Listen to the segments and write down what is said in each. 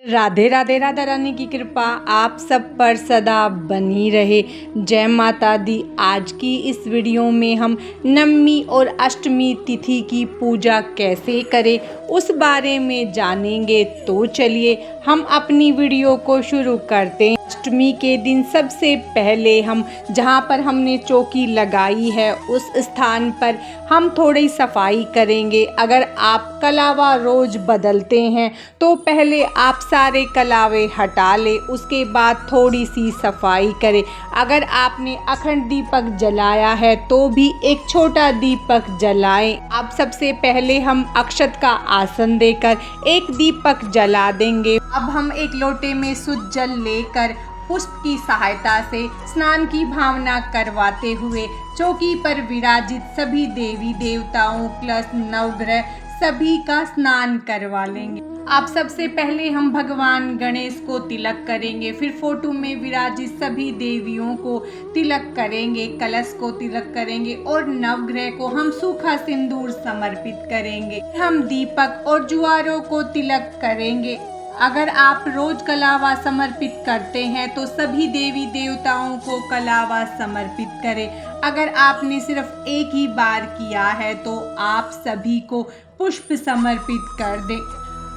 राधे राधे। राधा रानी की कृपा आप सब पर सदा बनी रहे। जय माता दी। आज की इस वीडियो में हम नवमी और अष्टमी तिथि की पूजा कैसे करें उस बारे में जानेंगे। तो चलिए हम अपनी वीडियो को शुरू करते हैं। अष्टमी के दिन सबसे पहले हम जहाँ पर हमने चौकी लगाई है उस स्थान पर हम थोड़ी सफाई करेंगे। अगर आप कलावा रोज बदलते हैं तो पहले आप सारे कलावे हटा लें, उसके बाद थोड़ी सी सफाई करें। अगर आपने अखंड दीपक जलाया है तो भी एक छोटा दीपक जलाएं। अब सबसे पहले हम अक्षत का आसन देकर एक दीपक जला देंगे। अब हम एक लोटे में शुद्ध जल लेकर पुष्प की सहायता से स्नान की भावना करवाते हुए चौकी पर विराजित सभी देवी देवताओं प्लस नवग्रह सभी का स्नान करवा लेंगे। अब सबसे पहले हम भगवान गणेश को तिलक करेंगे, फिर फोटो में विराजित सभी देवियों को तिलक करेंगे, कलश को तिलक करेंगे और नवग्रह को हम सूखा सिंदूर समर्पित करेंगे। हम दीपक और जुआरों को तिलक करेंगे। अगर आप रोज कलावा समर्पित करते हैं तो सभी देवी देवताओं को कलावा समर्पित करें। अगर आपने सिर्फ एक ही बार किया है तो आप सभी को पुष्प समर्पित कर दें।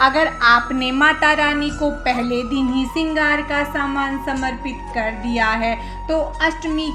अगर आपने माता रानी को पहले दिन ही श्रृंगार का सामान समर्पित कर दिया है तो अष्टमी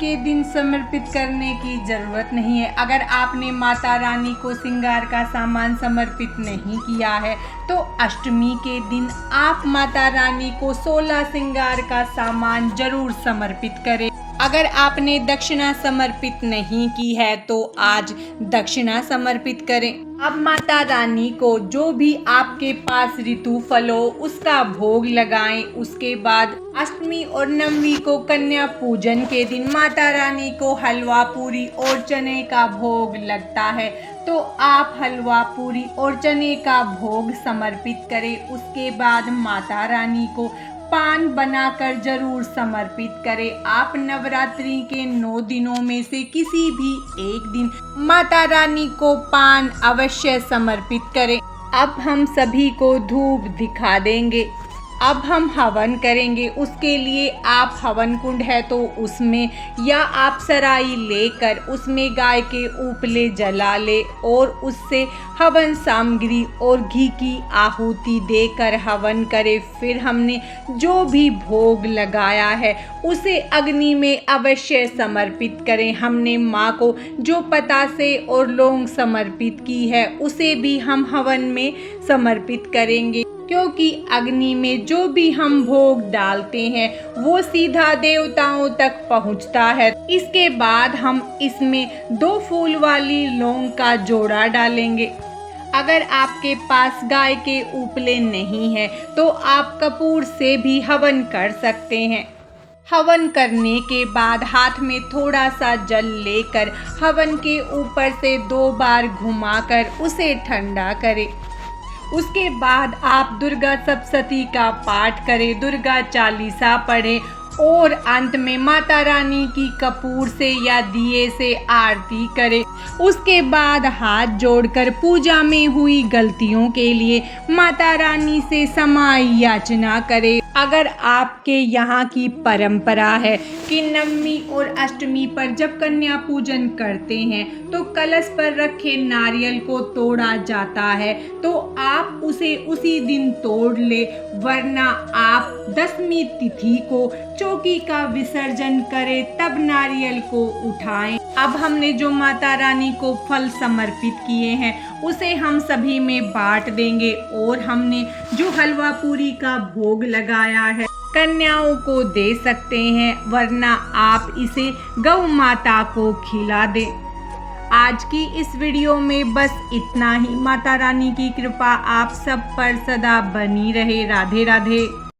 के दिन समर्पित करने की ज़रूरत नहीं है। अगर आपने माता रानी को श्रृंगार का सामान समर्पित नहीं किया है तो अष्टमी के दिन आप माता रानी को 16 श्रृंगार का सामान जरूर समर्पित करें। अगर आपने दक्षिणा समर्पित नहीं की है तो आज दक्षिणा समर्पित करें। अब माता रानी को जो भी आपके पास ऋतु फल हो उसका भोग लगाएं। उसके बाद अष्टमी और नवमी को कन्या पूजन के दिन माता रानी को हलवा पूरी और चने का भोग लगता है तो आप हलवा पूरी और चने का भोग समर्पित करें। उसके बाद माता रानी को पान बनाकर जरूर समर्पित करें। आप नवरात्रि के 9 दिनों में से किसी भी एक दिन माता रानी को पान अवश्य समर्पित करें। अब हम सभी को धूप दिखा देंगे। अब हम हवन करेंगे। उसके लिए आप हवन कुंड है तो उसमें या आप सराई लेकर उसमें गाय के उपले जला ले और उससे हवन सामग्री और घी की आहुति देकर हवन करें। फिर हमने जो भी भोग लगाया है उसे अग्नि में अवश्य समर्पित करें। हमने माँ को जो पतासे और लौंग समर्पित की है उसे भी हम हवन में समर्पित करेंगे, क्योंकि अग्नि में जो भी हम भोग डालते हैं वो सीधा देवताओं तक पहुंचता है। इसके बाद हम इसमें 2 फूल वाली लौंग का जोड़ा डालेंगे। अगर आपके पास गाय के उपले नहीं है तो आप कपूर से भी हवन कर सकते हैं। हवन करने के बाद हाथ में थोड़ा सा जल लेकर हवन के ऊपर से 2 बार घुमाकर उसे ठंडा करें। उसके बाद आप दुर्गा सप्तशती का पाठ करें, दुर्गा चालीसा पढ़ें और अंत में माता रानी की कपूर से या दिए से आरती करें। उसके बाद हाथ जोड़कर पूजा में हुई गलतियों के लिए माता रानी से क्षमा याचना करें। अगर आपके यहाँ की परंपरा है कि नवमी और अष्टमी पर जब कन्या पूजन करते हैं तो कलश पर रखे नारियल को तोड़ा जाता है तो आप उसे उसी दिन तोड़ ले, वरना आप 10वीं तिथि को चौकी का विसर्जन करें तब नारियल को उठाएं। अब हमने जो माता रानी को फल समर्पित किए हैं उसे हम सभी में बांट देंगे और हमने जो हलवा पूरी का भोग लगाया है कन्याओं को दे सकते हैं, वरना आप इसे गौ माता को खिला दें। आज की इस वीडियो में बस इतना ही। माता रानी की कृपा आप सब पर सदा बनी रहे। राधे राधे।